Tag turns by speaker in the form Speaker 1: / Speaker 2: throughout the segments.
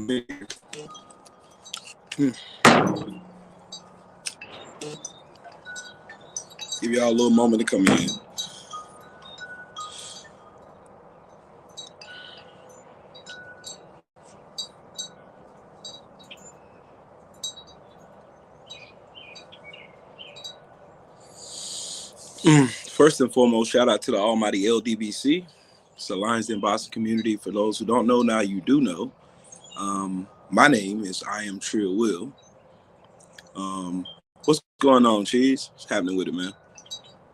Speaker 1: Give y'all a little moment to come in. First and foremost, shout out to the almighty LDBC. It's the Lions Den Boston community. For those who don't know, now you do know. My name is I Am Trill Will. What's going on, Cheese? What's happening with it, man?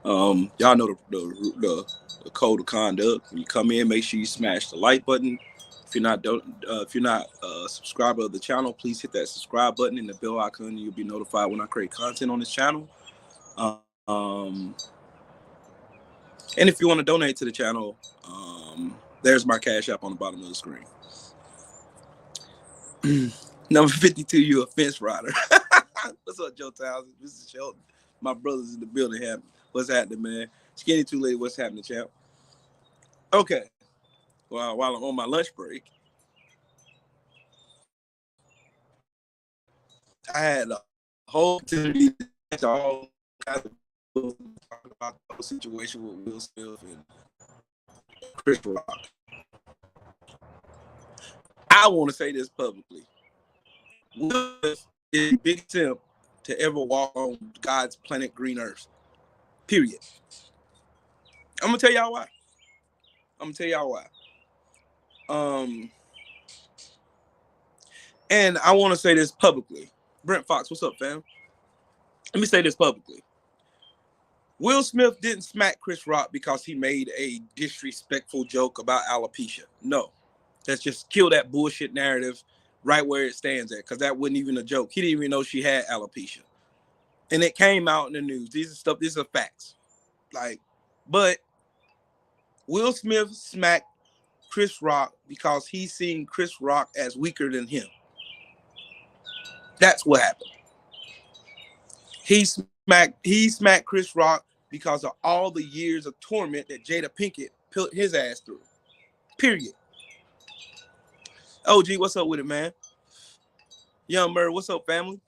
Speaker 1: Y'all know the code of conduct. When you come in, make sure you smash the like button. If you're not a subscriber of the channel, please hit that subscribe button and the bell icon. You'll be notified when I create content on this channel. And if you want to donate to the channel, there's my Cash App on the bottom of the screen. Number 52, you a fence rider. What's up, Joe Townsend? This is Shelton. My brother's in the building. What's happening, man? Skinny Too Late. What's happening, champ? Okay. Well, while I'm on my lunch break, I had a whole opportunity to all kinds of talk about the whole situation with Will Smith and Chris Rock. I want to say this publicly. Will Smith is the biggest simp to ever walk on God's planet Green Earth. Period. I'm gonna tell y'all why. And I want to say this publicly. Brent Fox, what's up, fam? Let me say this publicly. Will Smith didn't smack Chris Rock because he made a disrespectful joke about alopecia. No. Let's just kill that bullshit narrative right where it stands at, because that wasn't even a joke. He didn't even know she had alopecia. And it came out in the news. These are facts. But Will Smith smacked Chris Rock because he seen Chris Rock as weaker than him. That's what happened. He smacked Chris Rock because of all the years of torment that Jada Pinkett put his ass through. Period. OG, what's up with it, man? Young Merv, what's up, family?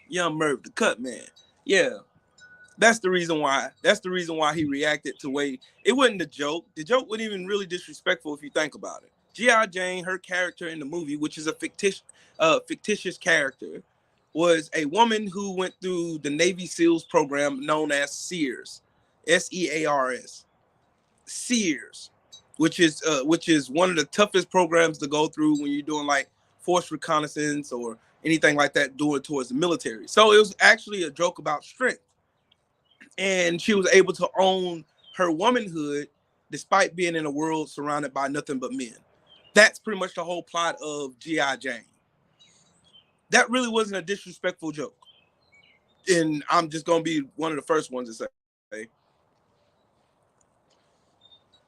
Speaker 1: Young Merv, the cut man. Yeah. That's the reason why. That's the reason why he reacted to way. It wasn't a joke. The joke wasn't even really disrespectful if you think about it. G.I. Jane, her character in the movie, which is a fictitious character, was a woman who went through the Navy SEALs program known as SEARS, SEARS, SEARS, which is one of the toughest programs to go through when you're doing like force reconnaissance or anything like that, doing towards the military. So it was actually a joke about strength. And she was able to own her womanhood despite being in a world surrounded by nothing but men. That's pretty much the whole plot of G.I. Jane. That really wasn't a disrespectful joke. And I'm just going to be one of the first ones to say.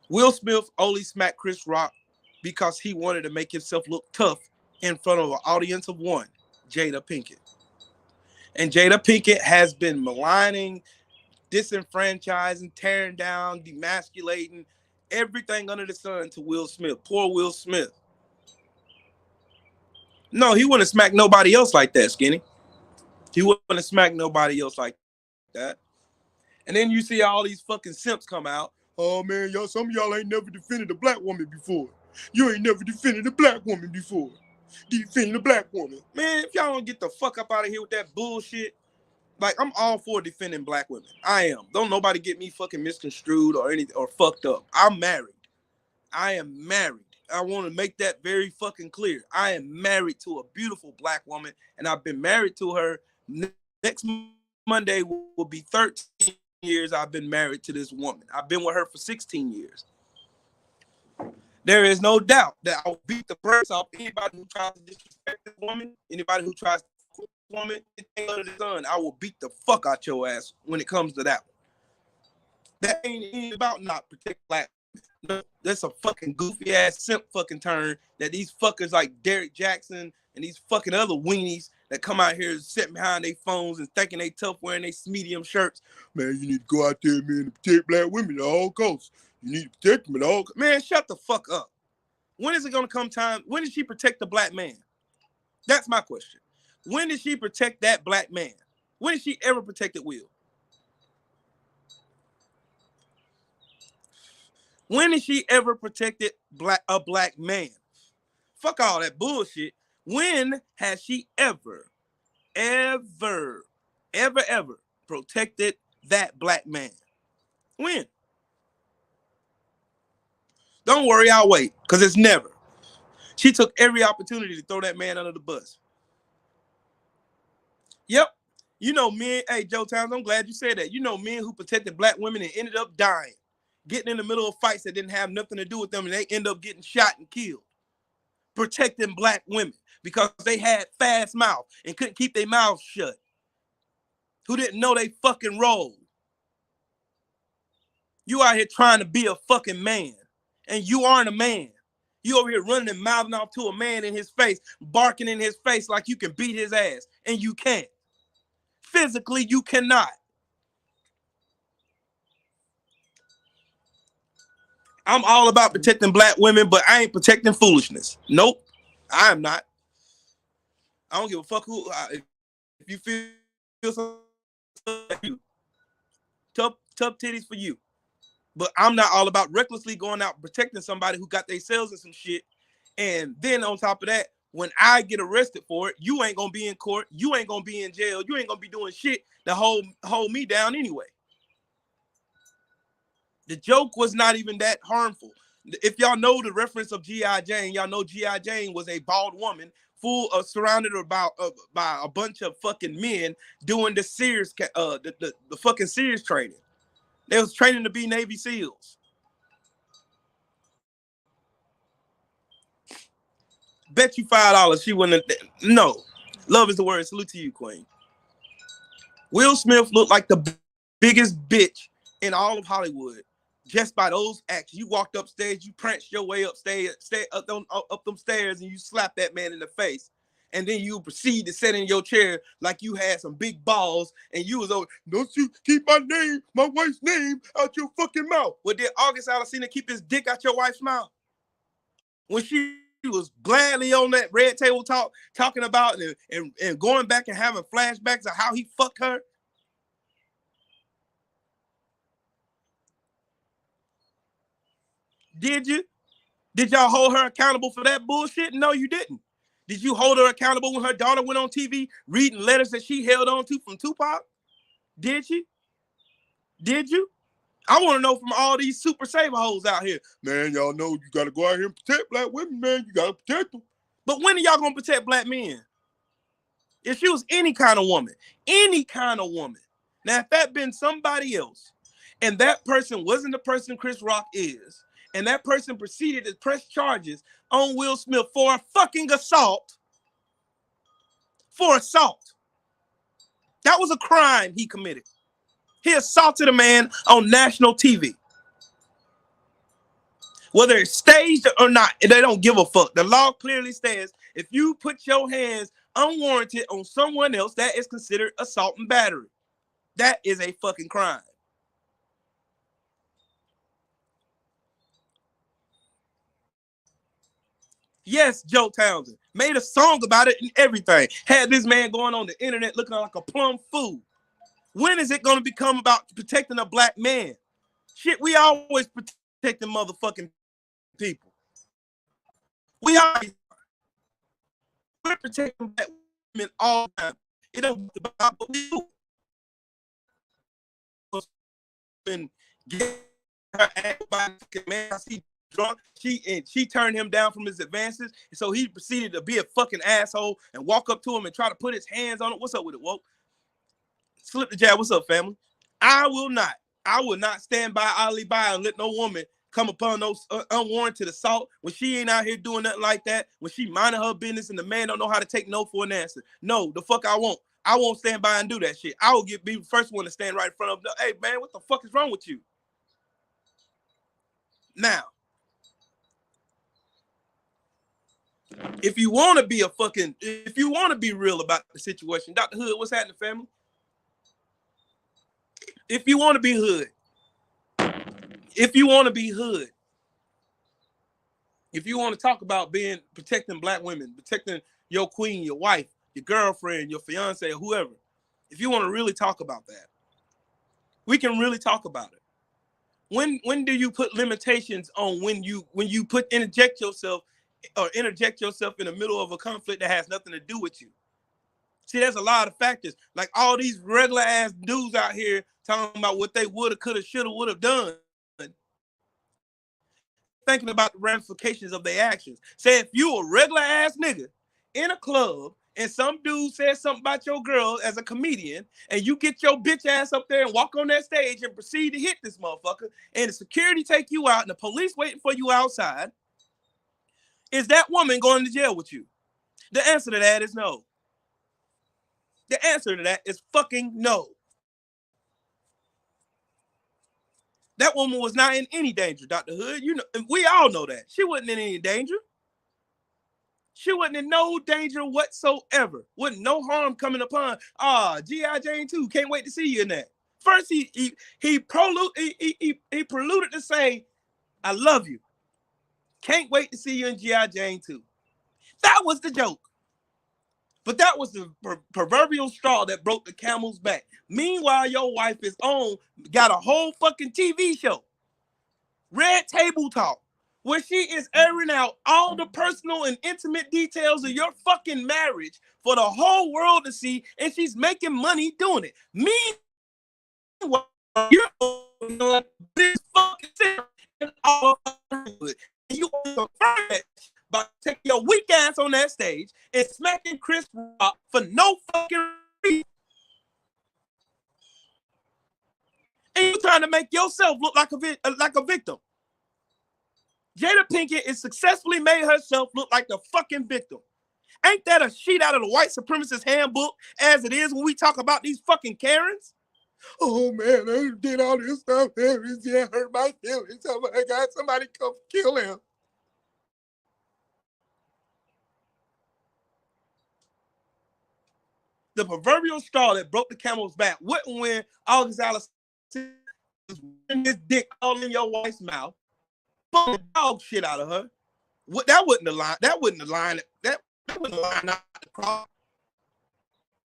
Speaker 1: Will Smith only smacked Chris Rock because he wanted to make himself look tough in front of an audience of one, Jada Pinkett. And Jada Pinkett has been maligning, disenfranchising, tearing down, demasculating everything under the sun to Will Smith. Poor Will Smith. No, he wouldn't smack nobody else like that, Skinny. He wouldn't smack nobody else like that. And then you see all these fucking simps come out. Oh man, some of y'all ain't never defended a black woman before. You ain't never defended a black woman before. Defending a black woman. Man, if y'all don't get the fuck up out of here with that bullshit. Like, I'm all for defending black women. I am. Don't nobody get me fucking misconstrued or anything or fucked up. I'm married. I am married. I want to make that very fucking clear. I am married to a beautiful black woman, and I've been married to her. Next Monday will be 13 years I've been married to this woman. I've been with her for 16 years. There is no doubt that I'll beat the brakes off anybody who tries to disrespect this woman, anybody who tries to woman, anything under the sun. I will beat the fuck out your ass when it comes to that one. That ain't about not protect black women. No, that's a fucking goofy ass simp fucking turn that these fuckers like Derek Jackson and these fucking other weenies that come out here sitting behind their phones and thinking they tough wearing their medium shirts. Man, you need to go out there, man, and protect black women at all costs. You need to protect them at all costs. Man, shut the fuck up. When is it going to come time? When did she protect the black man? That's my question. When did she protect that black man? When did she ever protect Will? When did she ever protected a black man? Fuck all that bullshit. When has she ever protected that black man? When? Don't worry, I'll wait, because it's never. She took every opportunity to throw that man under the bus. Yep. You know men, hey, Joe Towns, I'm glad you said that. You know men who protected black women and ended up dying, getting in the middle of fights that didn't have nothing to do with them, and they end up getting shot and killed. Protecting black women because they had fast mouth and couldn't keep their mouths shut. Who didn't know they fucking role. You out here trying to be a fucking man, and you aren't a man. You over here running and mouthing off to a man in his face, barking in his face like you can beat his ass, and you can't. Physically, you cannot. I'm all about protecting black women, but I ain't protecting foolishness. Nope, I am not. I don't give a fuck who. If you feel something, tough titties for you. But I'm not all about recklessly going out protecting somebody who got themselves in some shit. And then on top of that, when I get arrested for it, you ain't gonna be in court. You ain't gonna be in jail. You ain't gonna be doing shit to hold me down anyway. The joke was not even that harmful. If y'all know the reference of G.I. Jane, y'all know G.I. Jane was a bald woman surrounded by a bunch of fucking men doing the Sears, the fucking Sears training. They was training to be Navy SEALs. Bet you $5 she wouldn't. No, love is the word. Salute to you, Queen. Will Smith looked like the biggest bitch in all of Hollywood just by those actions. You walked upstairs, you pranced your way upstairs, up them stairs, and you slapped that man in the face. And then you proceed to sit in your chair like you had some big balls, and you was over, don't you keep my wife's name out your fucking mouth. Well, did August Alsina keep his dick out your wife's mouth? When she was gladly on that red table talking about and going back and having flashbacks of how he fucked her. Did you? Did y'all hold her accountable for that bullshit? No, you didn't. Did you hold her accountable when her daughter went on TV reading letters that she held on to from Tupac? Did you? Did you? I want to know from all these super saver hoes out here. Man, y'all know you got to go out here and protect black women, man. You got to protect them. But when are y'all going to protect black men? If she was any kind of woman. Now, if that been somebody else, and that person wasn't the person Chris Rock is, and that person proceeded to press charges on Will Smith for a fucking assault, that was a crime he committed. He assaulted a man on national TV. Whether it's staged or not, they don't give a fuck. The law clearly says if you put your hands unwarranted on someone else, that is considered assault and battery. That is a fucking crime. Yes, Joe Townsend made a song about it and everything. Had this man going on the internet looking like a plum fool. When is it going to become about protecting a black man? Shit, we always protecting motherfucking people. We're protecting black women all the time. It don't about what we do. And get her man, I see drunk. She turned him down from his advances, and so he proceeded to be a fucking asshole and walk up to him and try to put his hands on it. What's up with it, woke? Slip the jab. What's up, family? I will not stand by Ali by and let no woman come upon those unwarranted assault when she ain't out here doing nothing like that, when she minding her business and the man don't know how to take no for an answer. No, the fuck I won't. I won't stand by and do that shit. I will be the first one to stand right in front of them. Hey, man, what the fuck is wrong with you? Now, if you want to be real about the situation, Dr. Hood, what's happening, family? If you want to be hood, If you want to talk about protecting black women, protecting your queen, your wife, your girlfriend, your fiance, or whoever, if you want to really talk about that, we can really talk about it. When do you put limitations on when you interject yourself in the middle of a conflict that has nothing to do with you? See, there's a lot of factors. Like all these regular ass dudes out here talking about what they woulda, coulda, shoulda, would have done. Thinking about the ramifications of their actions. Say if you a regular ass nigga in a club and some dude says something about your girl as a comedian, and you get your bitch ass up there and walk on that stage and proceed to hit this motherfucker, and the security take you out and the police waiting for you outside, is that woman going to jail with you? The answer to that is no. The answer to that is fucking no. That woman was not in any danger, Dr. Hood. You know, we all know that. She wasn't in any danger. She wasn't in no danger whatsoever. Wasn't no harm coming upon. G.I. Jane 2, can't wait to see you in that. First, he preluded to say, I love you. Can't wait to see you in G.I. Jane 2. That was the joke. But that was the proverbial straw that broke the camel's back. Meanwhile, your wife got a whole fucking TV show, Red Table Talk, where she is airing out all the personal and intimate details of your fucking marriage for the whole world to see, and she's making money doing it. Meanwhile, you're this fucking and all of you confirm that by taking your weak ass on that stage and smacking Chris Rock for no fucking reason. And you're trying to make yourself look like a victim. Jada Pinkett has successfully made herself look like the fucking victim. Ain't that a sheet out of the white supremacist handbook as it is when we talk about these fucking Karens? Oh man, I did all this stuff. Yeah, hurt my feelings. Oh my God, somebody come kill him. The proverbial straw that broke the camel's back wasn't when August Alsina was wearing this dick all in your wife's mouth, fucking dog shit out of her. That wasn't the line. That wasn't the line. That wasn't the line out the cross.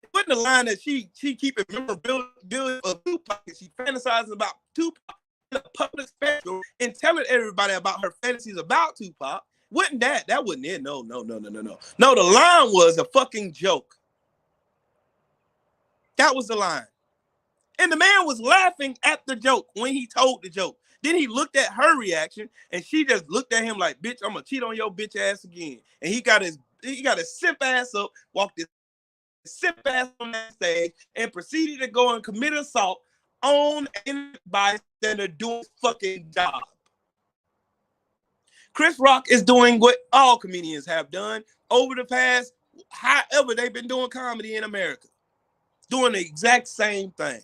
Speaker 1: It wasn't the line that she keeping memorabilia of Tupac. And she fantasizing about Tupac in a public special and telling everybody about her fantasies about Tupac. Wasn't that? That wasn't it. No. No, the line was a fucking joke. That was the line. And the man was laughing at the joke when he told the joke. Then he looked at her reaction and she just looked at him like, bitch, I'm gonna cheat on your bitch ass again. And he got his simp ass up, walked his simp ass on that stage and proceeded to go and commit assault on a bystander doing fucking job. Chris Rock is doing what all comedians have done over the past, however they've been doing comedy in America. Doing the exact same thing.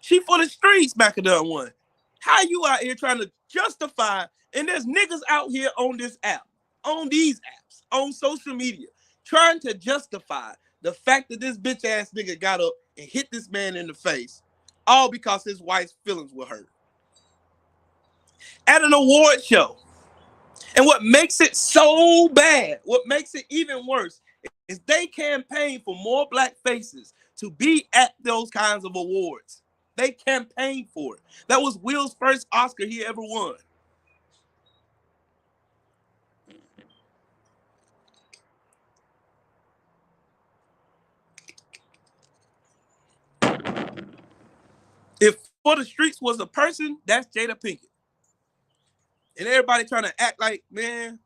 Speaker 1: She for the streets back of that one. How you out here trying to justify, and there's niggas out here on this app, on these apps, on social media, trying to justify the fact that this bitch ass nigga got up and hit this man in the face, all because his wife's feelings were hurt. At an award show. And what makes it so bad, what makes it even worse, is they campaign for more black faces to be at those kinds of awards. They campaigned for it. That was Will's first Oscar he ever won. If For the Streets was a person, that's Jada Pinkett. And everybody trying to act like, man,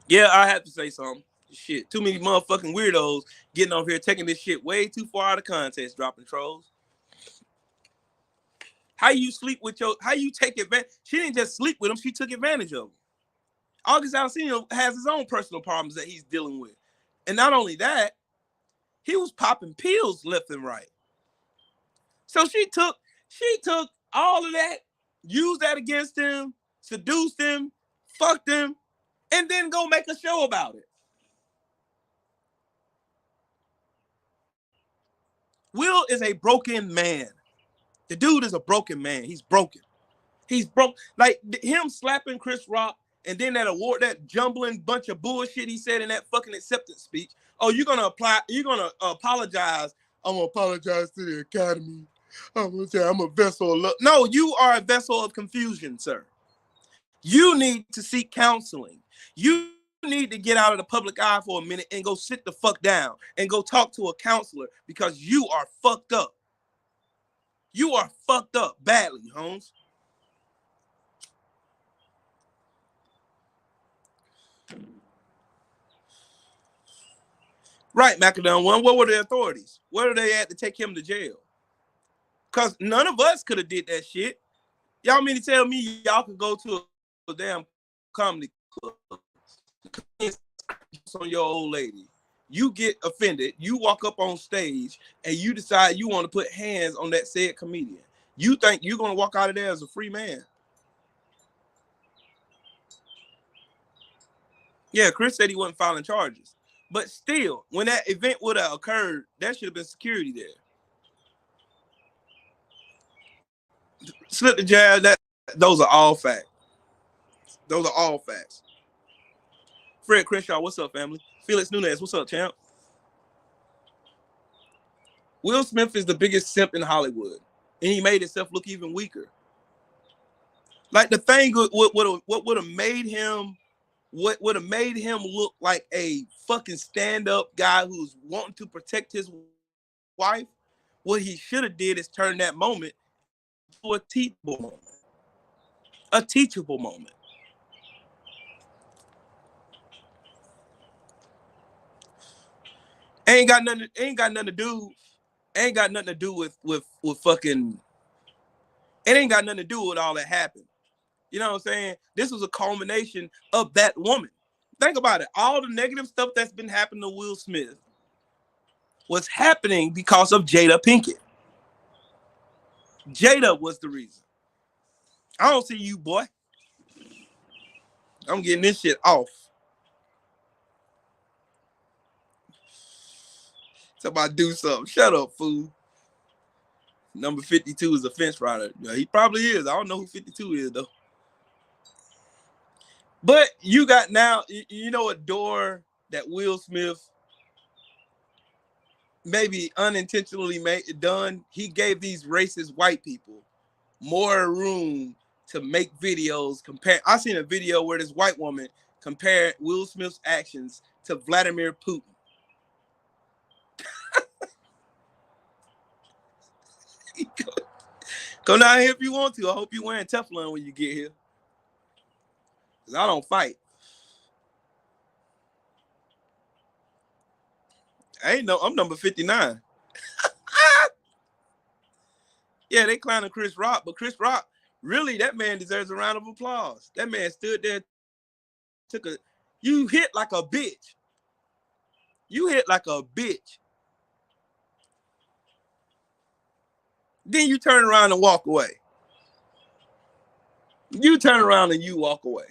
Speaker 1: yeah, I have to say something. Shit, too many motherfucking weirdos getting on here taking this shit way too far out of context, dropping trolls. How you take advantage? She didn't just sleep with him, she took advantage of him. August Alsina has his own personal problems that he's dealing with. And not only that, he was popping pills left and right. So she took all of that, used that against him, seduced him, fucked him, and then go make a show about it. Will is a broken man. The dude is a broken man. He's broken. He's broke. Like him slapping Chris Rock and then that award, that jumbling bunch of bullshit he said in that fucking acceptance speech. Oh, you're gonna apologize. I'm gonna apologize to the Academy. I'm gonna say I'm a vessel of love. No, you are a vessel of confusion, sir. You need to seek counseling. You need to get out of the public eye for a minute and go sit the fuck down and go talk to a counselor because you are fucked up. You are fucked up badly, Holmes. Right, Macadam one. What were the authorities? Where are they at to take him to jail? Because none of us could have did that shit. Y'all mean to tell me y'all could go to a damn comedy club on your old lady. You get offended. You walk up on stage and you decide you want to put hands on that said comedian. You think you're going to walk out of there as a free man? Yeah, Chris said he wasn't filing charges. But still, when that event would have occurred, there should have been security there. Slip the jab, those are all facts. Those are all facts. Fred Crenshaw, what's up, family? Felix Nunez, what's up, champ? Will Smith is the biggest simp in Hollywood, and he made himself look even weaker. Like the thing, what would have made him, what would have made him look like a fucking stand-up guy who's wanting to protect his wife, what he should have did is turn that moment to a teachable moment. A teachable moment. Ain't got nothing to do with fucking, it ain't got nothing to do with all that happened. You know what I'm saying? This was a culmination of that woman. Think about it. All the negative stuff that's been happening to Will Smith was happening because of Jada Pinkett. Jada was the reason. I don't see you, boy. I'm getting this shit off. Somebody do something. Shut up, fool. Number 52 is a fence rider. Yeah, he probably is. I don't know who 52 is, though. But you got now, you know, a door that Will Smith maybe unintentionally done. He gave these racist white people more room to make videos. I seen a video where this white woman compared Will Smith's actions to Vladimir Putin. Come down here if you want to. I hope you're wearing Teflon when you get here. Because I don't fight. I'm number 59. Yeah, they clowning Chris Rock, but Chris Rock, really, that man deserves a round of applause. That man stood there, you hit like a bitch. You hit like a bitch. Then you turn around and walk away. You turn around and you walk away.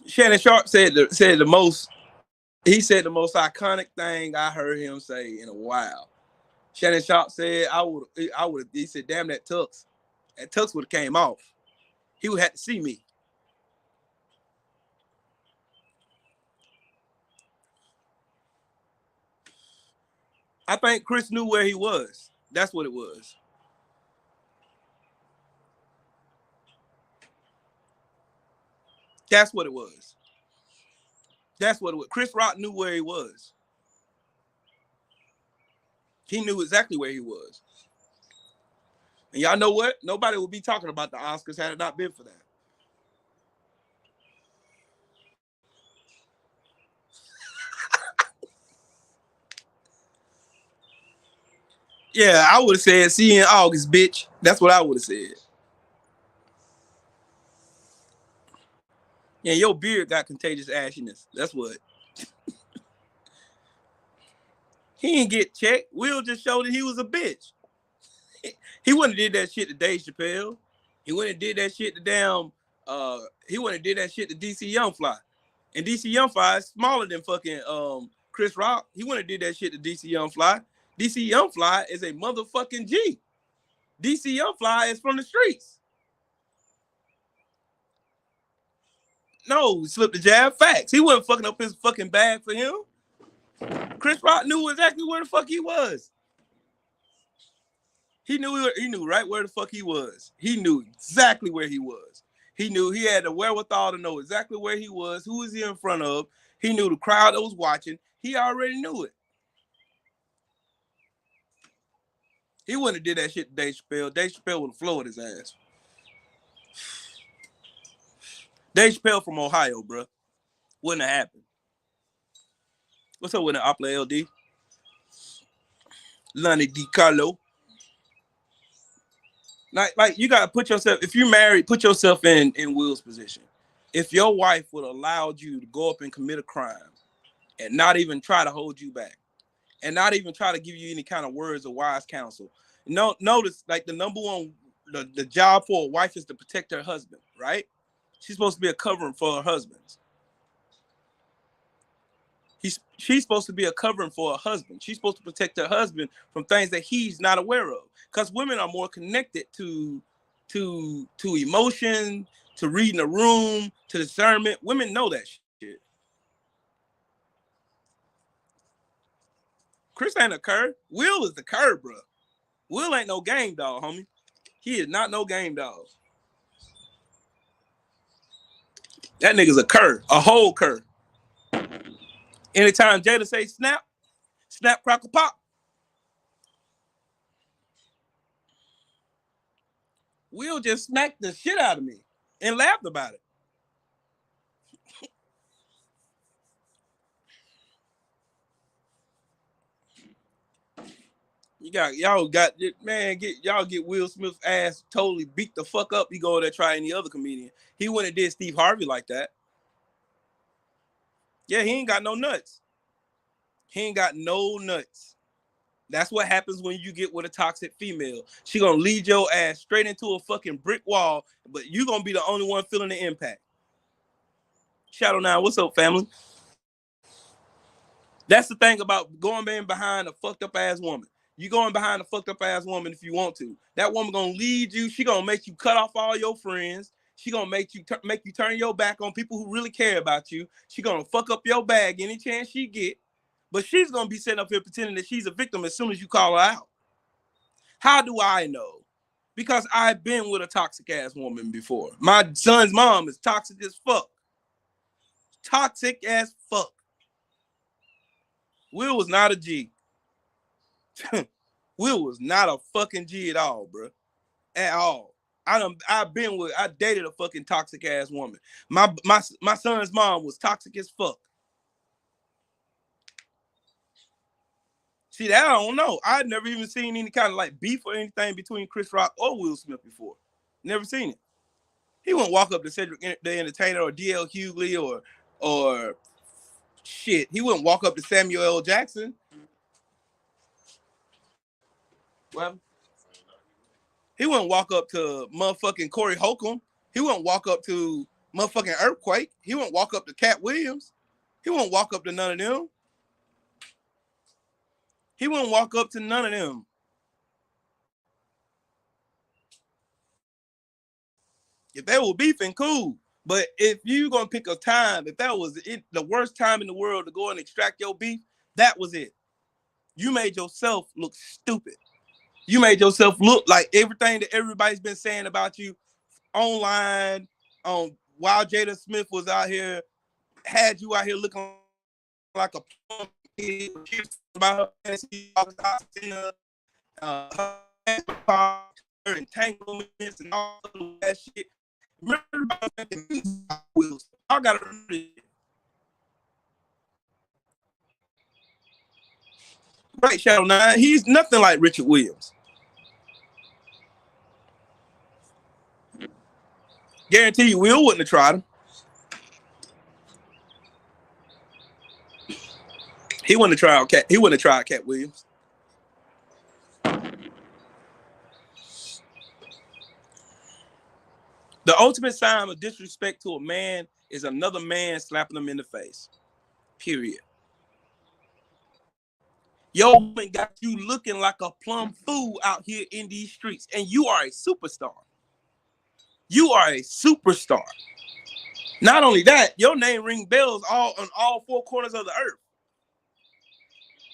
Speaker 1: Shannon Sharp said the most iconic thing I heard him say in a while. Shannon Sharp said, he said, damn, that Tux would have came off. He would have to see me. I think Chris knew where he was. That's what it was. That's what it was. That's what it was. Chris Rock knew where he was. He knew exactly where he was. And y'all know what? Nobody would be talking about the Oscars had it not been for that. Yeah, I would have said, see you in August, bitch. That's what I would have said. Yeah, your beard got contagious ashiness. That's what. He didn't get checked. Will just showed that he was a bitch. He wouldn't have did that shit to Dave Chappelle. He wouldn't have did that shit to he wouldn't have did that shit to DC Youngfly. And DC Youngfly is smaller than fucking Chris Rock. He wouldn't have did that shit to DC Youngfly. DC Young Fly is a motherfucking G. DC Young Fly is from the streets. No, slip the jab. Facts. He wasn't fucking up his fucking bag for him. Chris Rock knew exactly where the fuck he was. He knew right where the fuck he was. He knew exactly where he was. He knew he had the wherewithal to know exactly where he was, who was he in front of. He knew the crowd that was watching. He already knew it. He wouldn't have did that shit to Dave Chappelle. Dave Chappelle would have floored his ass. Dave Chappelle from Ohio, bro. Wouldn't have happened. What's up with the Opla LD? Lonnie DiCarlo. Like you gotta put yourself, if you're married, put yourself in Will's position. If your wife would have allowed you to go up and commit a crime and not even try to hold you back and not even try to give you any kind of words of wise counsel. No, notice like the number one, the job for a wife is to protect her husband, right? She's supposed to be a covering for her husbands. She's supposed to be a covering for her husband. She's supposed to protect her husband from things that he's not aware of. Because women are more connected to emotion, to reading a room, to discernment. Women know that shit. Chris ain't a cur. Will is the cur, bro. Will ain't no game dog, homie. He is not no game dog. That nigga's a cur, a whole cur. Anytime Jada say snap, snap, crackle, pop. Will just smacked the shit out of me and laughed about it. Y'all get Will Smith's ass totally beat the fuck up. He go there try any other comedian. He wouldn't have did Steve Harvey like that. Yeah, he ain't got no nuts. He ain't got no nuts. That's what happens when you get with a toxic female. She gonna lead your ass straight into a fucking brick wall, but you gonna be the only one feeling the impact. Shadow 9, what's up, family? That's the thing about going behind a fucked up ass woman. You going behind a fucked up ass woman if you want to. That woman gonna lead you. She gonna make you cut off all your friends. She gonna make you turn your back on people who really care about you. She gonna fuck up your bag any chance she get. But she's gonna be sitting up here pretending that she's a victim as soon as you call her out. How do I know? Because I've been with a toxic ass woman before. My son's mom is toxic as fuck. Toxic as fuck. Will was not a G. Will was not a fucking G at all, bro. At all. I dated a fucking toxic ass woman. My son's mom was toxic as fuck. See, that I don't know. I'd never even seen any kind of like beef or anything between Chris Rock or Will Smith before. Never seen it. He wouldn't walk up to Cedric the Entertainer or DL Hughley or shit. He wouldn't walk up to Samuel L. Jackson. Well, he wouldn't walk up to motherfucking Corey Holcomb. He wouldn't walk up to motherfucking Earthquake. He wouldn't walk up to Cat Williams. He wouldn't walk up to none of them. He wouldn't walk up to none of them. If they were beefing, cool. But if you gonna pick a time, if that was the worst time in the world to go and extract your beef, that was it. You made yourself look stupid. You made yourself look like everything that everybody's been saying about you online, while Jada Smith was out here, had you out here looking like a kid about her entanglements and all that shit. Remember, I gotta remember it. Right, Shadow 9. He's nothing like Richard Williams. Guarantee you, Will wouldn't have tried him. He wouldn't have tried Cat Williams. The ultimate sign of disrespect to a man is another man slapping him in the face. Period. Your woman got you looking like a plum fool out here in these streets, and you are a superstar. You are a superstar. Not only that, your name rings bells all on all four corners of the earth.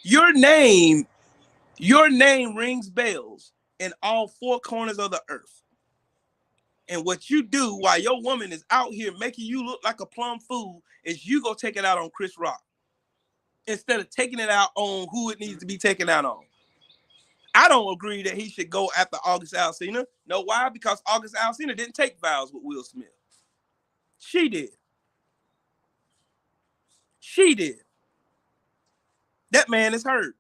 Speaker 1: Your name rings bells in all four corners of the earth. And what you do while your woman is out here making you look like a plum fool is you go take it out on Chris Rock instead of taking it out on who it needs to be taken out on. I don't agree that he should go after August Alsina. No, why? Because August Alsina didn't take vows with Will Smith. She did. She did. That man is hurt.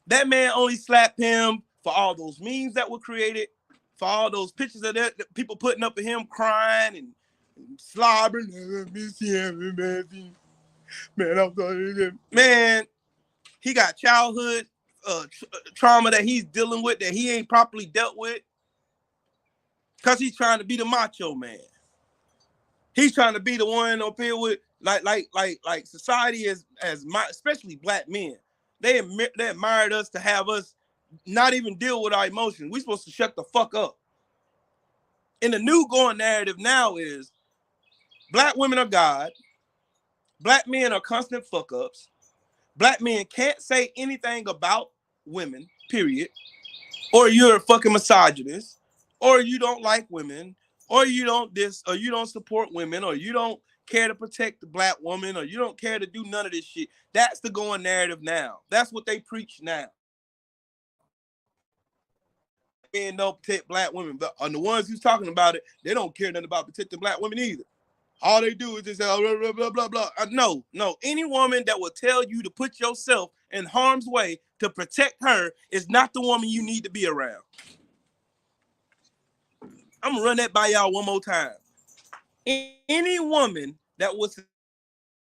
Speaker 1: That man only slapped him for all those memes that were created, for all those pictures of that people putting up of him crying and slobbering. Man, he got childhood trauma that he's dealing with that he ain't properly dealt with because he's trying to be the macho man. He's trying to be the one up here with like society as especially black men. They admired us to have us not even deal with our emotions. We're supposed to shut the fuck up. And the new going narrative now is black women are God. Black men are constant fuck ups. Black men can't say anything about women, period. Or you're a fucking misogynist. Or you don't like women. Or you don't support women. Or you don't care to protect the black woman. Or you don't care to do none of this shit. That's the going narrative now. That's what they preach now. Men don't protect black women, but on the ones who's talking about it, they don't care nothing about protecting black women either. All they do is just say blah, blah, blah, blah, blah. No. Any woman that will tell you to put yourself in harm's way to protect her is not the woman you need to be around. I'm gonna run that by y'all one more time. Any woman that would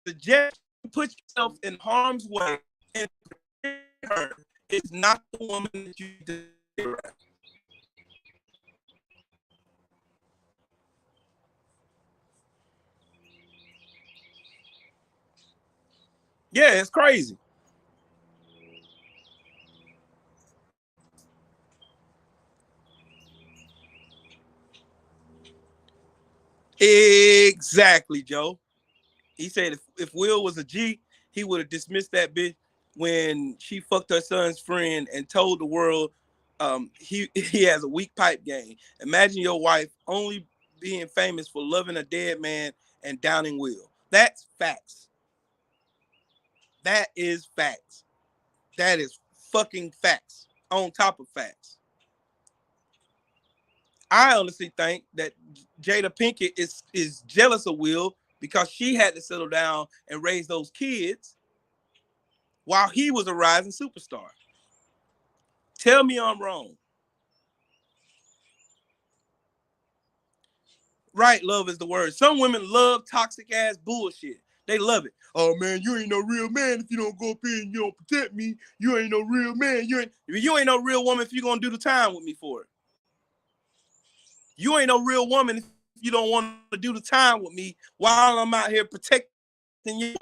Speaker 1: suggest you put yourself in harm's way and protect her is not the woman that you need to be around. Yeah, it's crazy. Exactly, Joe. He said if Will was a G, he would have dismissed that bitch when she fucked her son's friend and told the world he has a weak pipe game. Imagine your wife only being famous for loving a dead man and downing Will. That's facts. That is facts. That is fucking facts on top of facts. I honestly think that Jada Pinkett is jealous of Will because she had to settle down and raise those kids while he was a rising superstar. Tell me I'm wrong. Right, love is the word. Some women love toxic ass bullshit. They love it. Oh man, you ain't no real man if you don't go up here and you don't protect me. You ain't no real man. You ain't no real woman if you're gonna do the time with me for it. You ain't no real woman if you don't want to do the time with me while I'm out here protecting you.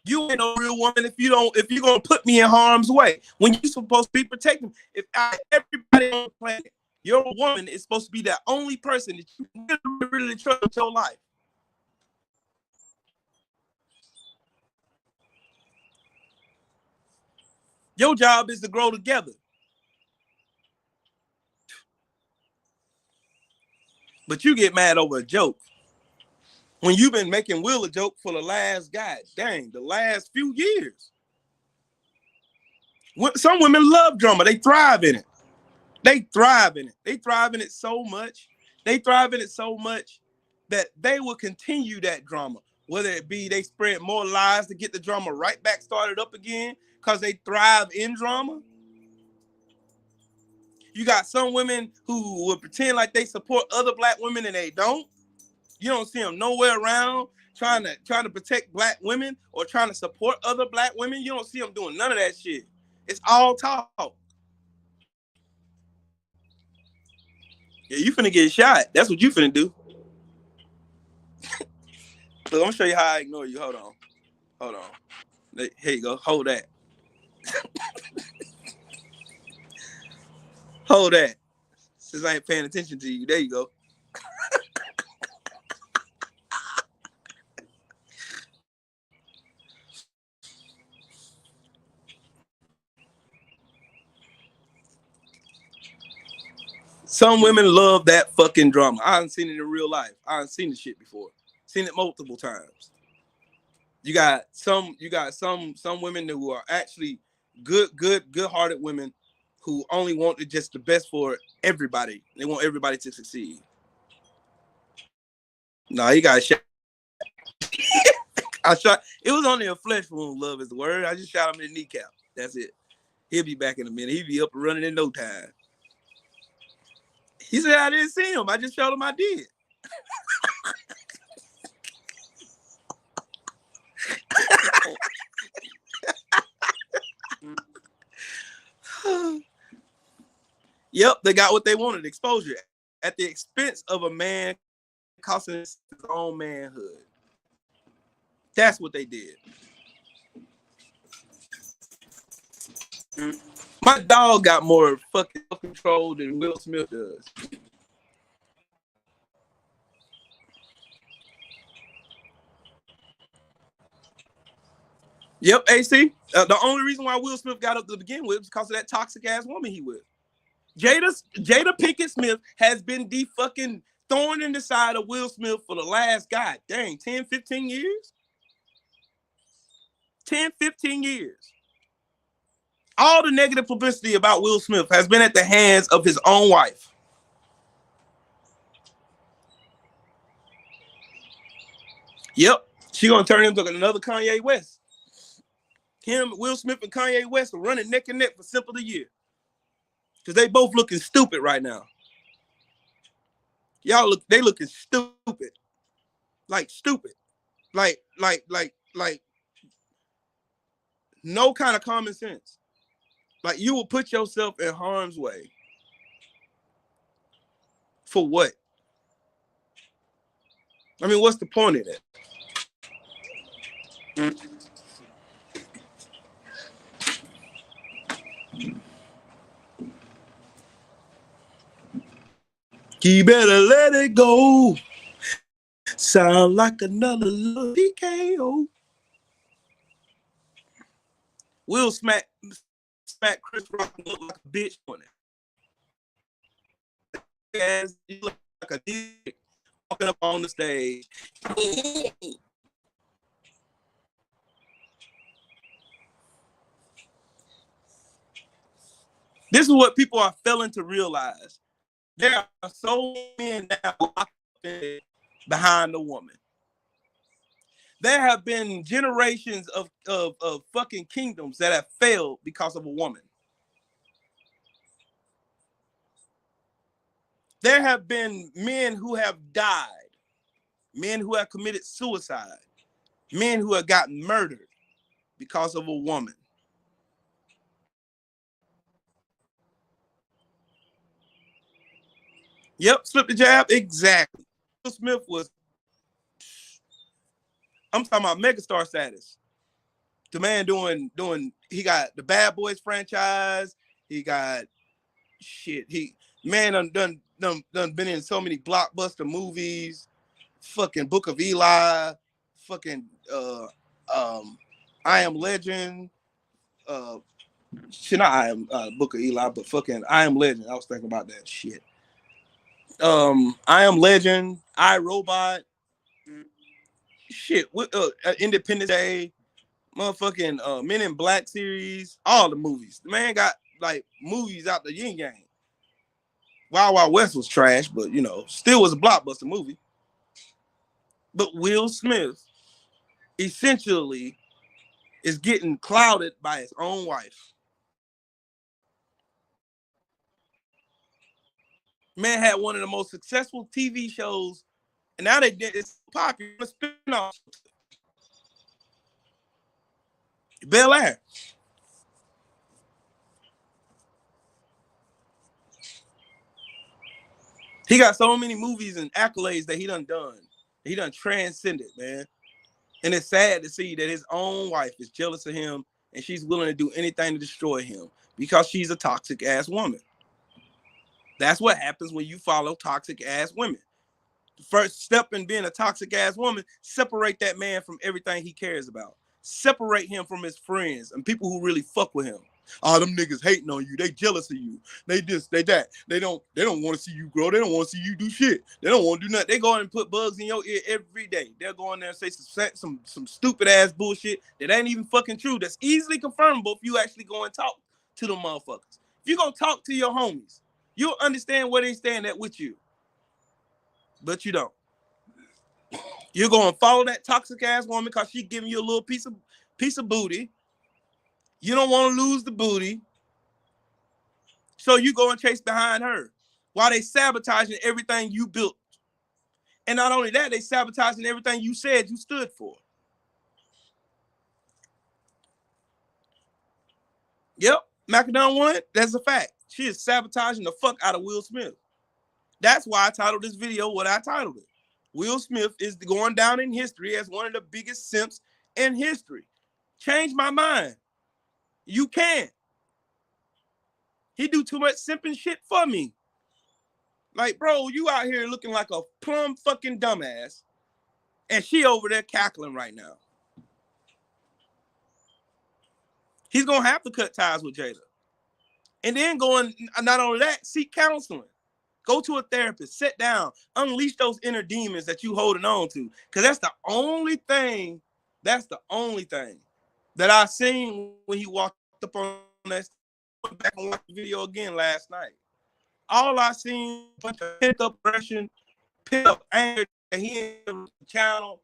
Speaker 1: You ain't no real woman if you're gonna put me in harm's way when you're supposed to be protecting. If everybody on the planet, your woman is supposed to be the only person that you really trust in your life. Your job is to grow together. But you get mad over a joke. When you've been making Will a joke for the last the last few years. Some women love drama. They thrive in it. They thrive in it. They thrive in it so much. They thrive in it so much that they will continue that drama. Whether it be they spread more lies to get the drama right back started up again because they thrive in drama. You got some women who will pretend like they support other black women and they don't. You don't see them nowhere around trying to protect black women or trying to support other black women. You don't see them doing none of that shit. It's all talk. Yeah, you finna get shot. That's what you finna do. Look, I'm gonna show you how I ignore you. Hold on. Here you go. Hold that. Hold that. Since I ain't paying attention to you, there you go. Some women love that fucking drama. I haven't seen it in real life. I haven't seen the shit before. Seen it multiple times. You got some women who are actually good-hearted women who only want just the best for everybody. They want everybody to succeed. No, he got shot. I shot. It was only a flesh wound. Love is the word. I just shot him in the kneecap. That's it. He'll be back in a minute. He'll be up and running in no time. He said I didn't see him. I just showed him I did. Yep, they got what they wanted, exposure, at the expense of a man costing his own manhood. That's what they did. My dog got more fucking control than Will Smith does. Yep, AC. The only reason why Will Smith got up to begin with was because of that toxic ass woman he with. Jada Pinkett Smith has been the fucking thorn in the side of Will Smith for the last, god dang, 10, 15 years? 10, 15 years. All the negative publicity about Will Smith has been at the hands of his own wife. Yep, she gonna turn him to another Kanye West. Him, Will Smith, and Kanye West are running neck and neck for Simp of the Year. Because they both looking stupid right now. They looking stupid. Like stupid. Like no kind of common sense. Like you will put yourself in harm's way. For what? I mean, what's the point of that? You better let it go. Sound like another little PKO. Will smack Chris Rock and look like a bitch on it. As you look like a dick walking up on the stage. This is what people are failing to realize. There are so many now behind the woman. There have been generations of fucking kingdoms that have failed because of a woman. There have been men who have died, men who have committed suicide, men who have gotten murdered because of a woman. Yep, slip the jab, exactly. Will Smith was, I'm talking about megastar status. The man doing, he got the Bad Boys franchise. He got shit. Man done been in so many blockbuster movies. Fucking Book of Eli. Fucking I Am Legend. Shit, not I Am Book of Eli, but fucking I Am Legend. I was thinking about that shit. I Am Legend. I, Robot. Shit. Independence Day. Motherfucking Men in Black series. All the movies. The man got like movies out the yin yang. Wild Wild West was trash, but you know, still was a blockbuster movie. But Will Smith essentially is getting clouded by his own wife. Man had one of the most successful TV shows, and now it's popular spin-off. Bel Air. He got so many movies and accolades that he done transcended, man. And it's sad to see that his own wife is jealous of him and she's willing to do anything to destroy him because she's a toxic ass woman. That's what happens when you follow toxic ass women. The first step in being a toxic ass woman, separate that man from everything he cares about. Separate him from his friends and people who really fuck with him. All them niggas hating on you. They jealous of you. They this, they that. They don't want to see you grow. They don't want to see you do shit. They don't want to do nothing. They go in and put bugs in your ear every day. They'll go in there and say some stupid ass bullshit that ain't even fucking true. That's easily confirmable if you actually go and talk to them motherfuckers. If you gonna talk to your homies, you'll understand where they stand at with you. But you don't. You're gonna follow that toxic ass woman because she giving you a little piece of booty. You don't want to lose the booty. So you go and chase behind her while they sabotaging everything you built. And not only that, they sabotaging everything you said you stood for. Yep, Macadon won. That's a fact. She is sabotaging the fuck out of Will Smith. That's why I titled this video what I titled it. Will Smith is going down in history as one of the biggest simps in history. Change my mind. You can't. He do too much simping shit for me. Like, bro, you out here looking like a plumb fucking dumbass, and she over there cackling right now. He's gonna have to cut ties with Jada. And then not only that, seek counseling. Go to a therapist, sit down, unleash those inner demons that you holding on to. Because that's the only thing that I seen when he walked up on that. Went back and watched the video again last night. All I seen a bunch of pent up aggression, pent up anger that he ain't able to channel.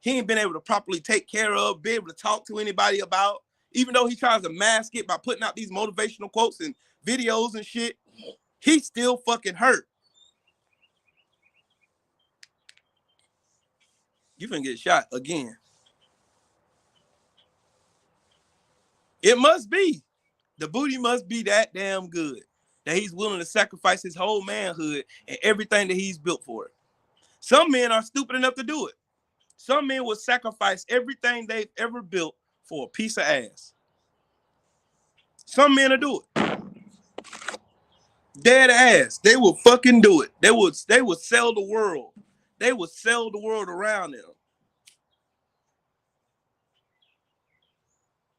Speaker 1: He ain't been able to properly take care of, be able to talk to anybody about. Even though he tries to mask it by putting out these motivational quotes and videos and shit, he's still fucking hurt. You finna get shot again. It must be. The booty must be that damn good that he's willing to sacrifice his whole manhood and everything that he's built for it. Some men are stupid enough to do it. Some men will sacrifice everything they've ever built for a piece of ass. Some men will do it. Dead ass. They will fucking do it. They would sell the world. They would sell the world around them.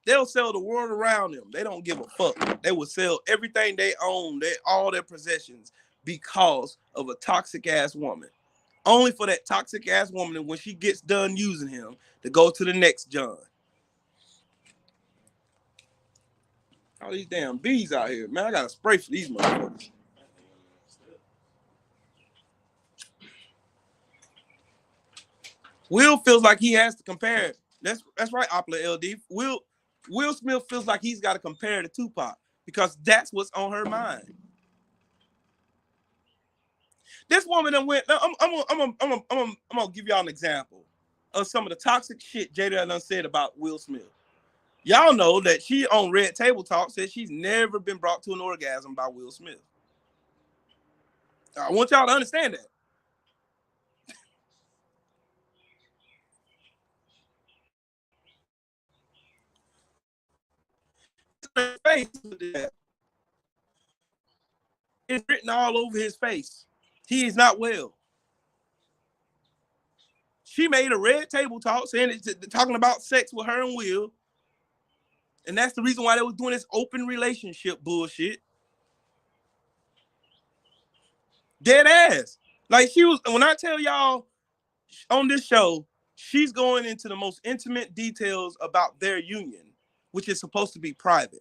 Speaker 1: They'll sell the world around them. They don't give a fuck. They will sell everything they own, all their possessions, because of a toxic ass woman. Only for that toxic ass woman, when she gets done using him, to go to the next John. All these damn bees out here, man. I gotta spray for these motherfuckers. Will feels like he has to compare. That's right, Opla LD. Will Smith feels like he's got to compare to Tupac because that's what's on her mind. This woman that went. I'm gonna give y'all an example of some of the toxic shit Jada done said about Will Smith. Y'all know that she on Red Table Talk said she's never been brought to an orgasm by Will Smith. I want y'all to understand that. It's written all over his face. He is not well. She made a Red Table Talk saying it's talking about sex with her and Will. And that's the reason why they was doing this open relationship bullshit. Dead ass. Like she was, when I tell y'all on this show, she's going into the most intimate details about their union, which is supposed to be private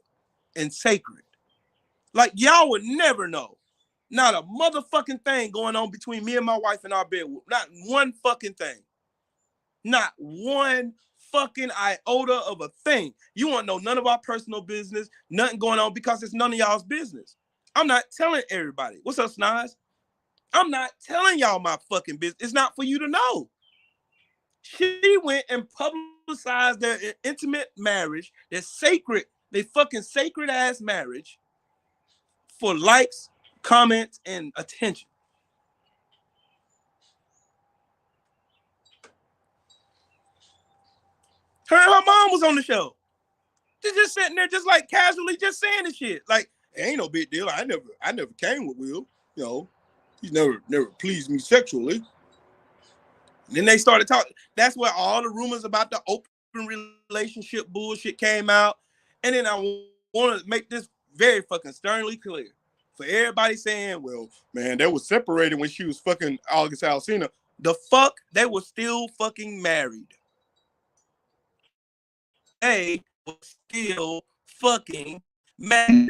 Speaker 1: and sacred. Like y'all would never know. Not a motherfucking thing going on between me and my wife in our bedroom. Not one fucking thing. Not one fucking iota of a thing. You won't know none of our personal business, nothing going on because it's none of y'all's business. I'm not telling everybody. What's up, Snaz? I'm not telling y'all my fucking business. It's not for you to know. She went and publicized their intimate marriage, their sacred, their fucking sacred ass marriage for likes, comments, and attention. Her and her mom was on the show. They're just sitting there, just like casually, just saying the shit. Like, it ain't no big deal. I never came with Will. You know, he's never pleased me sexually. And then they started talking. That's where all the rumors about the open relationship bullshit came out. And then I want to make this very fucking sternly clear for everybody saying, well, man, they were separated when she was fucking August Alsina. The fuck? They were still fucking married. They were still fucking married.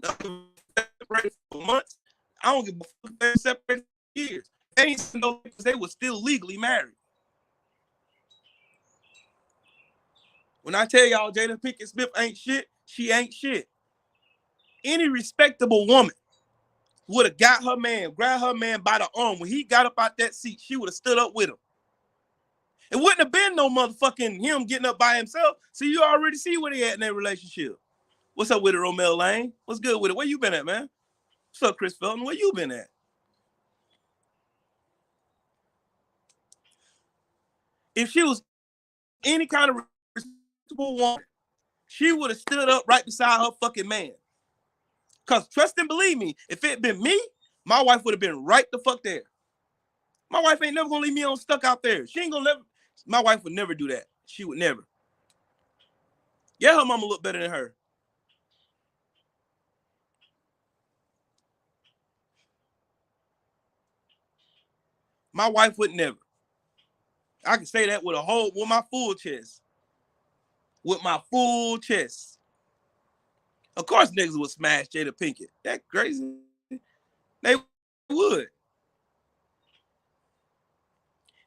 Speaker 1: Separated for months. I don't give a fuck if they're separated for years. They ain't no because they were still legally married. When I tell y'all Jada Pinkett Smith ain't shit, she ain't shit. Any respectable woman would have got her man, grabbed her man by the arm. When he got up out that seat, she would have stood up with him. It wouldn't have been no motherfucking him getting up by himself. So you already see where they at in their relationship. What's up with it, Romel Lane? What's good with it? Where you been at, man? What's up, Chris Felton? Where you been at? If she was any kind of respectable woman, she would have stood up right beside her fucking man. Because trust and believe me, if it had been me, my wife would have been right the fuck there. My wife ain't never gonna leave me on stuck out there. She ain't gonna never. My wife would never do that. She would never. Yeah, her mama look better than her. My wife would never. I can say that with my full chest. With my full chest. Of course, niggas would smash Jada Pinkett. That crazy. They would.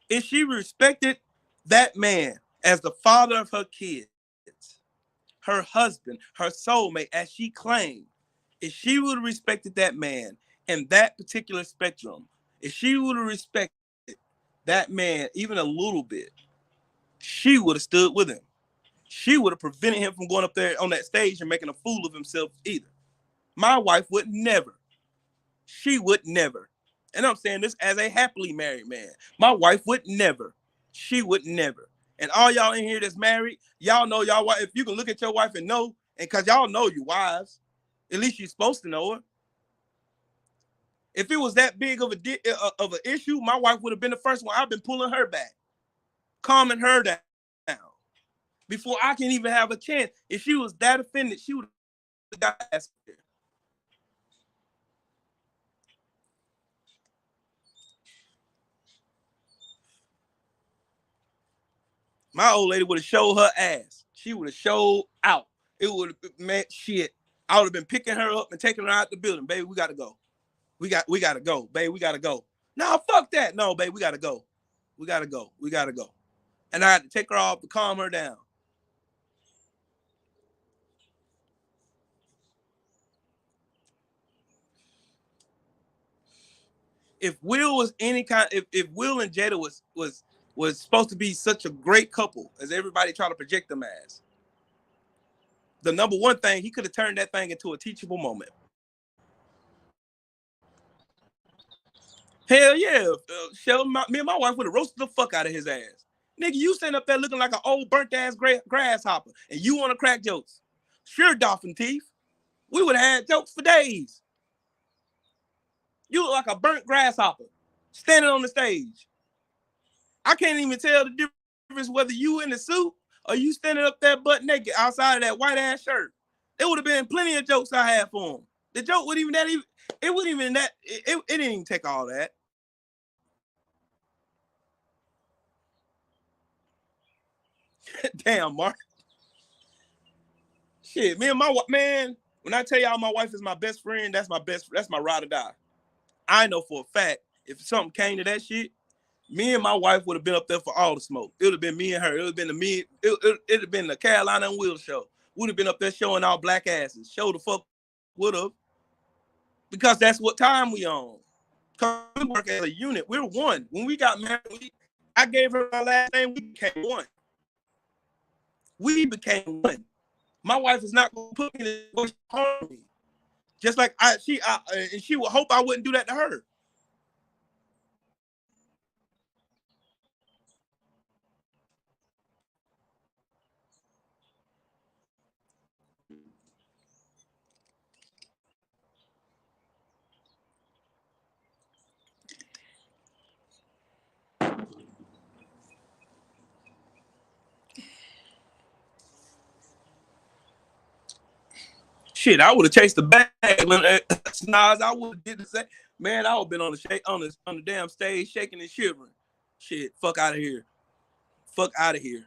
Speaker 1: If she respected that man as the father of her kids, her husband, her soulmate, as she claimed, if she would have respected that man in that particular spectrum, if she would have respected that man even a little bit, she would have stood with him. She would have prevented him from going up there on that stage and making a fool of himself either. My wife would never. She would never. And I'm saying this as a happily married man. My wife would never. She would never. And all y'all in here that's married, y'all know y'all wife. If you can look at your wife and know, and because y'all know your wives, at least you're supposed to know her. If it was that big of an issue, my wife would have been the first one. I've been pulling her back, calming her down before I can even have a chance. If she was that offended, she would have got asked there. My old lady would have showed her ass. She would have showed out. It would have meant shit. I would have been picking her up and taking her out the building. Baby, we got to go. We got to go. Baby, we got to go. No, fuck that. No, baby, we got to go. We got to go. We got to go. And I had to take her off to calm her down. If Will was any kind, if Will and Jada was supposed to be such a great couple as everybody trying to project them as, the number one thing, he could have turned that thing into a teachable moment. Hell yeah. Me and my wife would have roasted the fuck out of his ass. Nigga, you sitting up there looking like an old burnt ass grasshopper and you want to crack jokes. Sure, dolphin teeth. We would have had jokes for days. You look like a burnt grasshopper standing on the stage. I can't even tell the difference whether you in the suit or you standing up there butt naked outside of that white ass shirt. There would have been plenty of jokes I had for him. The joke wouldn't even that even it wouldn't even that it didn't even take all that. Damn, Mark. Shit, me and my man. When I tell y'all my wife is my best friend, that's my ride or die. I know for a fact if something came to that shit, me and my wife would have been up there for all the smoke. It would have been me and her. It would have been it'd have been the Carolina and Will show. Would have been up there showing our black asses. Show the fuck would have. Because that's what time we on. Because we work as a unit. We're one. When we got married, I gave her my last name. We became one. We became one. My wife is not gonna put me in the harm me. Just like she would hope I wouldn't do that to her. Shit, I would have chased the bag. Nas, I would have did the same. Man, I would have been on the damn stage shaking and shivering. Shit, fuck out of here. Fuck out of here.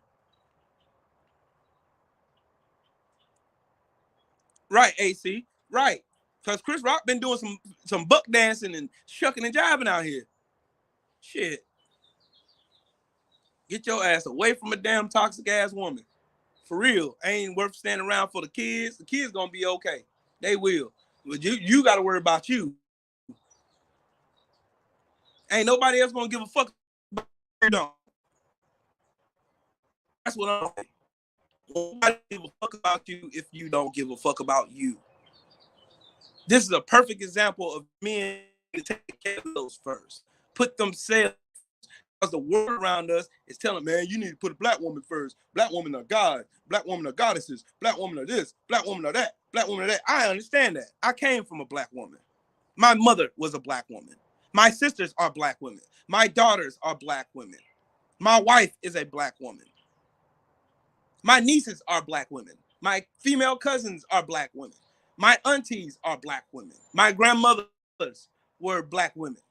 Speaker 1: Right, AC. Right. Because Chris Rock been doing some buck dancing and shucking and jiving out here. Shit. Get your ass away from a damn toxic ass woman. For real. Ain't worth standing around for the kids. The kids gonna be okay. They will. But you gotta worry about you. Ain't nobody else gonna give a fuck about you. Don't. That's what I'm saying. Nobody give a fuck about you if you don't give a fuck about you. This is a perfect example of men to take care of those first. Put themselves, because the world around us is telling, man, you need to put a black woman first. Black women are God. Black women are goddesses. Black women are this. Black women are that. Black women are that. I understand that. I came from a black woman. My mother was a black woman. My sisters are black women. My daughters are black women. My wife is a black woman. My nieces are black women. My female cousins are black women. My aunties are black women. My grandmothers were black women.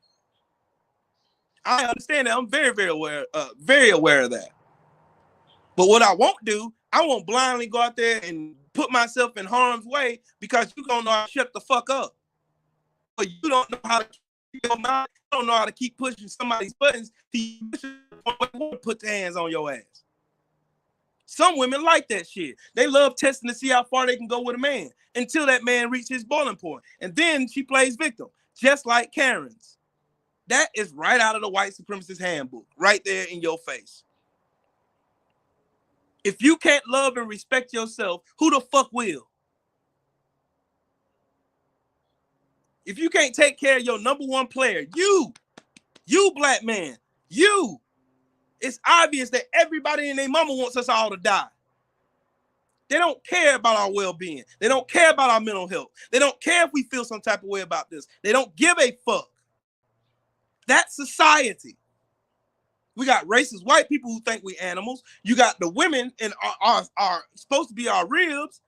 Speaker 1: I understand that. I'm very, very aware of that. But what I won't do, I won't blindly go out there and put myself in harm's way because you don't know how to shut the fuck up. Or you don't know how to keep your mouth. You don't know how to keep pushing somebody's buttons to put their hands on your ass. Some women like that shit. They love testing to see how far they can go with a man until that man reaches his boiling point. And then she plays victim, just like Karen's. That is right out of the white supremacist handbook, right there in your face. If you can't love and respect yourself, who the fuck will? If you can't take care of your number one player, you black man, it's obvious that everybody and their mama wants us all to die. They don't care about our well-being. They don't care about our mental health. They don't care if we feel some type of way about this. They don't give a fuck. That's society. We got racist white people who think we animals. You got the women and are supposed to be our ribs.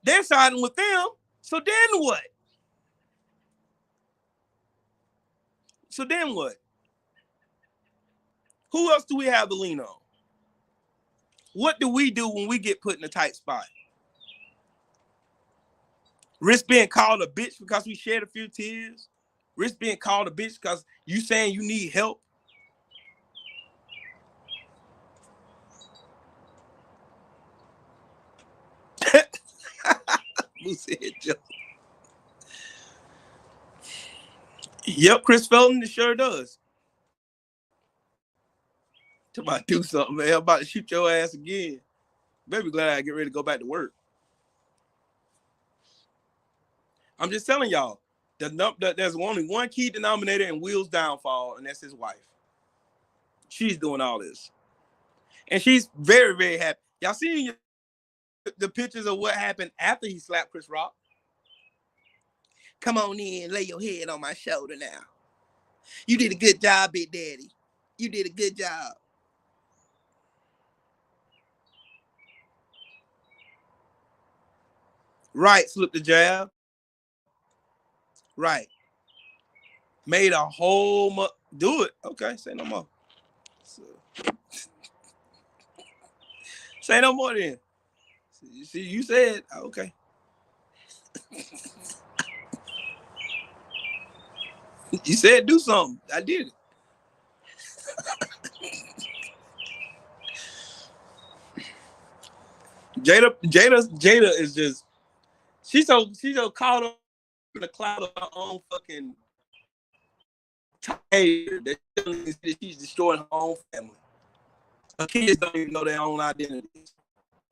Speaker 1: They're siding with them. So then what? So then what? Who else do we have to lean on? What do we do when we get put in a tight spot? Risk being called a bitch because we shed a few tears? Risk being called a bitch because you saying you need help? Who said Joe? Yep, Chris Felton, it sure does. Talk about do something, man. I'm about to shoot your ass again. Baby, glad I get ready to go back to work. I'm just telling y'all, there's only one key denominator in Will's downfall, and that's his wife. She's doing all this. And she's very, very happy. Y'all seen the pictures of what happened after he slapped Chris Rock? Come on in, lay your head on my shoulder now. You did a good job, Big Daddy. You did a good job. Right, slip the jab. Right. Made a whole do it. Okay, say no more. So. Say no more then. See, you said, okay. You said do something. I did it. Jada is just, she's so caught up in the cloud of her own fucking tired that she's destroying her own family. Her kids don't even know their own identities.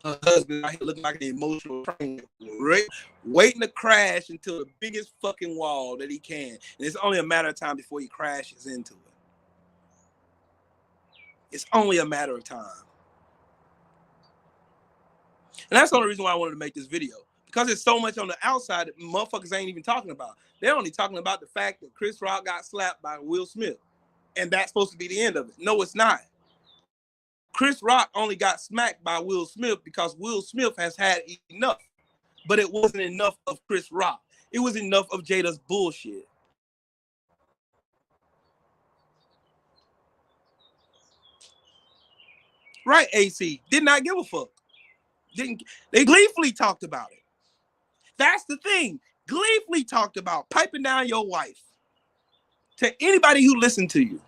Speaker 1: Her husband out here looking like an emotional train, right? Waiting to crash into the biggest fucking wall that he can. And it's only a matter of time before he crashes into it. It's only a matter of time. And that's the only reason why I wanted to make this video. Because there's so much on the outside that motherfuckers ain't even talking about. They're only talking about the fact that Chris Rock got slapped by Will Smith. And that's supposed to be the end of it. No, it's not. Chris Rock only got smacked by Will Smith because Will Smith has had enough. but it wasn't enough of Chris Rock. It was enough of Jada's bullshit. Right, AC. Did not give a fuck. They gleefully talked about it. That's the thing. Gleefully talked about piping down your wife to anybody who listened to you.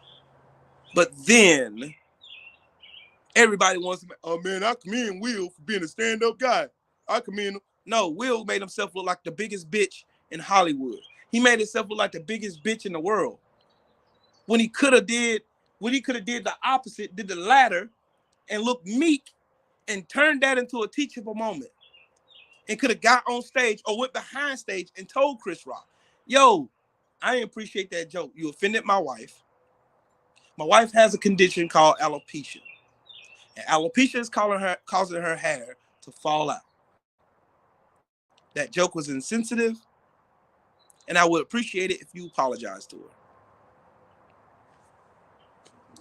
Speaker 1: But then everybody wants to, oh man, I commend Will for being a stand-up guy. I commend him. No, Will made himself look like the biggest bitch in Hollywood. He made himself look like the biggest bitch in the world. When he could have did the opposite, did the latter, and looked meek and turned that into a teachable moment. And could have got on stage or went behind stage and told Chris Rock, yo, I didn't appreciate that joke. You offended my wife. My wife has a condition called alopecia. And alopecia is causing her hair to fall out. That joke was insensitive, and I would appreciate it if you apologized to her.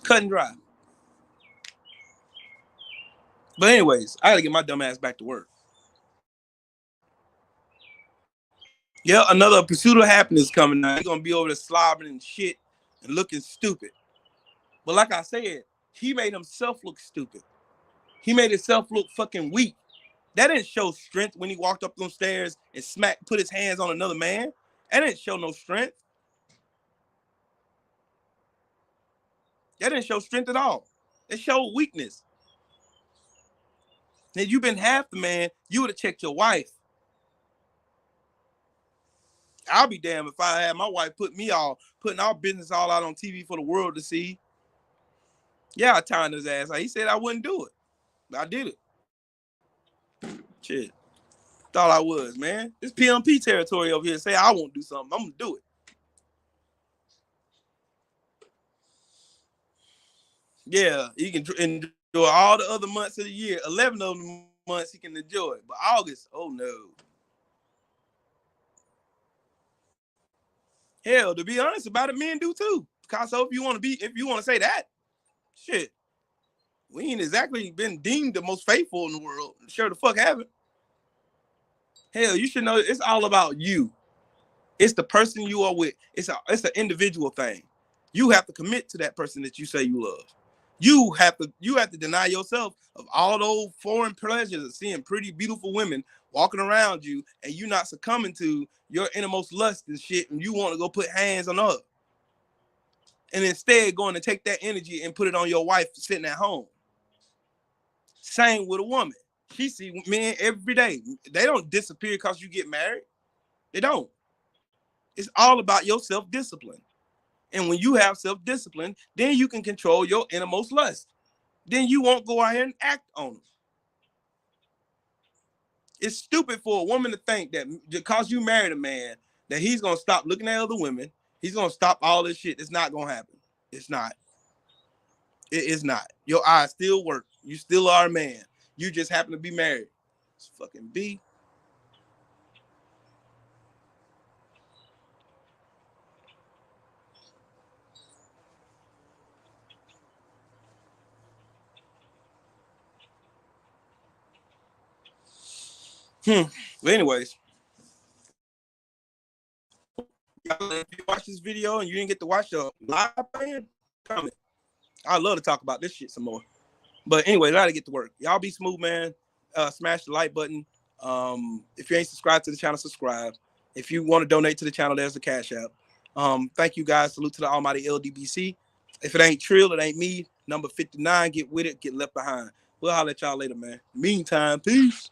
Speaker 1: Cut and dry. But anyways, I gotta get my dumb ass back to work. Yeah, another pursuit of happiness coming now. He's gonna be over there slobbering and shit and looking stupid. But like I said, he made himself look stupid. He made himself look fucking weak. That didn't show strength when he walked up those stairs and put his hands on another man. That didn't show no strength. That didn't show strength at all. It showed weakness. Had you been half the man, you would have checked your wife. I'll be damned if I had my wife putting our business all out on TV for the world to see. Yeah, I tied his ass. He said I wouldn't do it. I did it. Shit. Thought I was, man. It's PMP territory over here. Say I won't do something. I'm going to do it. Yeah, he can enjoy all the other months of the year. 11 of the months he can enjoy it. But August, oh no. Hell, to be honest about it, men do too. Because if you want to say that, shit, we ain't exactly been deemed the most faithful in the world. Sure the fuck haven't. Hell, you should know it's all about you. It's the person you are with. It's an individual thing. You have to commit to that person that you say you love. You have to deny yourself of all those foreign pleasures of seeing pretty, beautiful women walking around you, and you not succumbing to your innermost lust and shit, and you want to go put hands on her. And instead going to take that energy and put it on your wife sitting at home. Same with a woman. She see men every day. They don't disappear because you get married. They don't. It's all about your self-discipline. And when you have self-discipline, then you can control your innermost lust. Then you won't go out here and act on them. It's stupid for a woman to think that because you married a man, that he's going to stop looking at other women. He's going to stop all this shit. It's not going to happen. It's not. It is not. Your eyes still work. You still are a man. You just happen to be married. It's fucking B. But anyways, if you watch this video and you didn't get to watch the live plan, comment. I'd love to talk about this shit some more. But anyway, I gotta get to work. Y'all be smooth, man. Smash the like button. If you ain't subscribed to the channel, subscribe. If you want to donate to the channel, there's the Cash App. Thank you guys. Salute to the almighty LDBC. If it ain't Trill, it ain't me. Number 59, get with it, get left behind. We'll holler at y'all later, man. Meantime, peace.